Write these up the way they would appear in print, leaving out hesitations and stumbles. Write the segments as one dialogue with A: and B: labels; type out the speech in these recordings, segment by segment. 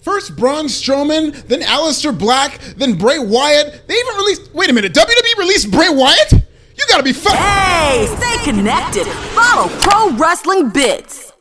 A: First Braun Strowman, then Aleister Black, then Bray Wyatt. They even released, wait a minute, WWE released Bray Wyatt? You gotta be fucking.
B: Hey, stay connected. Follow Pro Wrestling Bits.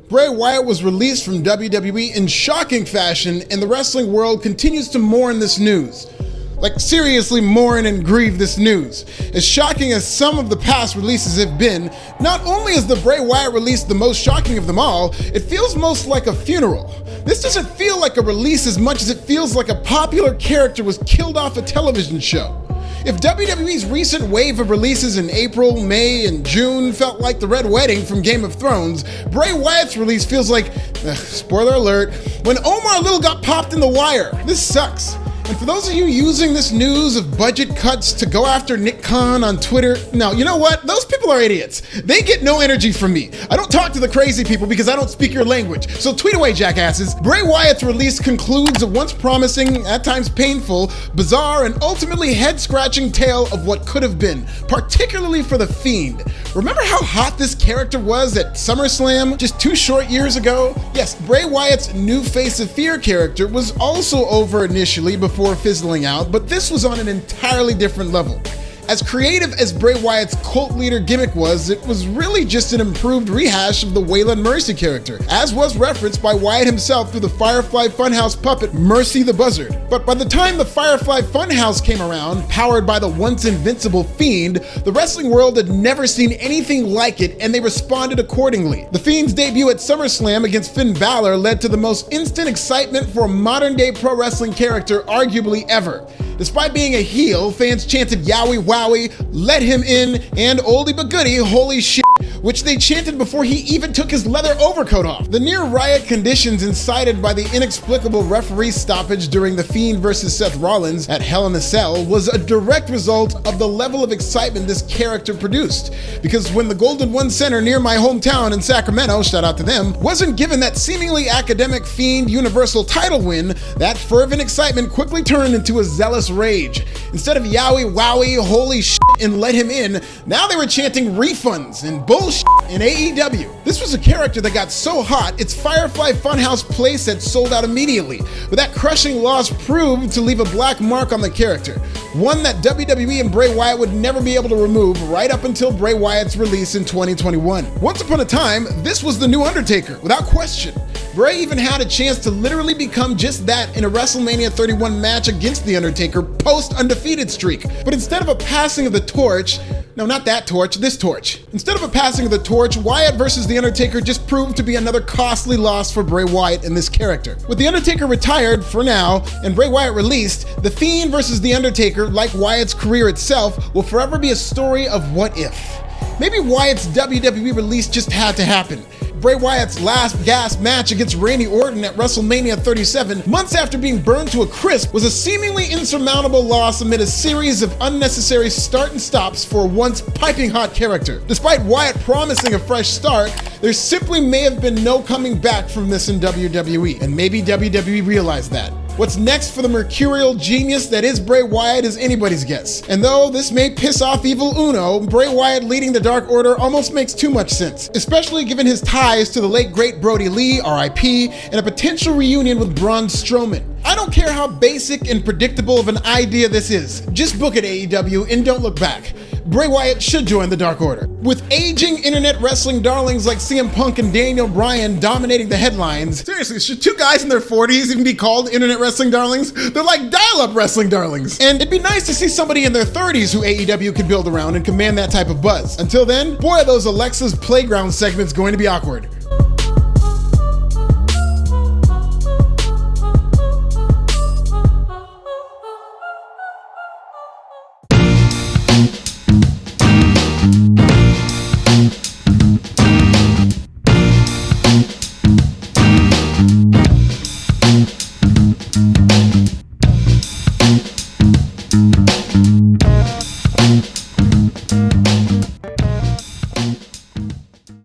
A: Bray Wyatt was released from WWE in shocking fashion, and the wrestling world continues to mourn this news. Like, seriously mourn and grieve this news. As shocking as some of the past releases have been, not only is the Bray Wyatt release the most shocking of them all, it feels most like a funeral. This doesn't feel like a release as much as it feels like a popular character was killed off a television show. If WWE's recent wave of releases in April, May, and June felt like the Red Wedding from Game of Thrones, Bray Wyatt's release feels like, spoiler alert, when Omar Little got popped in the wire. This sucks. And for those of you using this news of budget cuts to go after Nick Khan on Twitter, no, you know what? Those people are idiots. They get no energy from me. I don't talk to the crazy people because I don't speak your language. So tweet away, jackasses. Bray Wyatt's release concludes a once promising, at times painful, bizarre, and ultimately head-scratching tale of what could have been, particularly for the Fiend. Remember how hot this character was at SummerSlam just 2 short years ago? Yes, Bray Wyatt's new Face of Fear character was also over initially before fizzling out, but this was on an entirely different level. As creative as Bray Wyatt's cult leader gimmick was, it was really just an improved rehash of the Waylon Mercy character, as was referenced by Wyatt himself through the Firefly Funhouse puppet Mercy the Buzzard. But by the time the Firefly Funhouse came around, powered by the once invincible Fiend, the wrestling world had never seen anything like it, and they responded accordingly. The Fiend's debut at SummerSlam against Finn Balor led to the most instant excitement for a modern-day pro wrestling character arguably ever. Despite being a heel, fans chanted "Yowie Wowie," "Let him in," and "Oldie but goodie, holy shit," which they chanted before he even took his leather overcoat off. The near riot conditions incited by the inexplicable referee stoppage during the Fiend versus Seth Rollins at Hell in a Cell was a direct result of the level of excitement this character produced. Because when the Golden One Center near my hometown in Sacramento, shout out to them, wasn't given that seemingly academic Fiend Universal title win, that fervent excitement quickly turned into a zealous rage. Instead of "Yowie Wowie, holy shit," and "Let him in," now they were chanting refunds and bullshit in AEW. This was a character that got so hot, its Firefly Funhouse playset sold out immediately, but that crushing loss proved to leave a black mark on the character, one that WWE and Bray Wyatt would never be able to remove right up until Bray Wyatt's release in 2021. Once upon a time, this was the new Undertaker, without question. Bray even had a chance to literally become just that in a WrestleMania 31 match against The Undertaker post-undefeated streak. But instead of a passing of the torch, no, not that torch, this torch. Instead of a passing of the torch, Wyatt versus The Undertaker just proved to be another costly loss for Bray Wyatt and this character. With The Undertaker retired, for now, and Bray Wyatt released, The Fiend versus The Undertaker, like Wyatt's career itself, will forever be a story of what if. Maybe Wyatt's WWE release just had to happen. Bray Wyatt's last gasp match against Randy Orton at WrestleMania 37, months after being burned to a crisp, was a seemingly insurmountable loss amid a series of unnecessary start and stops for a once piping hot character. Despite Wyatt promising a fresh start, there simply may have been no coming back from this in WWE, and maybe WWE realized that. What's next for the mercurial genius that is Bray Wyatt is anybody's guess. And though this may piss off Evil Uno, Bray Wyatt leading the Dark Order almost makes too much sense, especially given his ties to the late great Brody Lee, RIP, and a potential reunion with Braun Strowman. I don't care how basic and predictable of an idea this is. Just book it, AEW, and don't look back. Bray Wyatt should join the Dark Order. With aging internet wrestling darlings like CM Punk and Daniel Bryan dominating the headlines, seriously, should 2 guys in their 40s even be called internet wrestling darlings? They're like dial-up wrestling darlings. And it'd be nice to see somebody in their 30s who AEW could build around and command that type of buzz. Until then, boy, are those Alexa's Playground segments going to be awkward.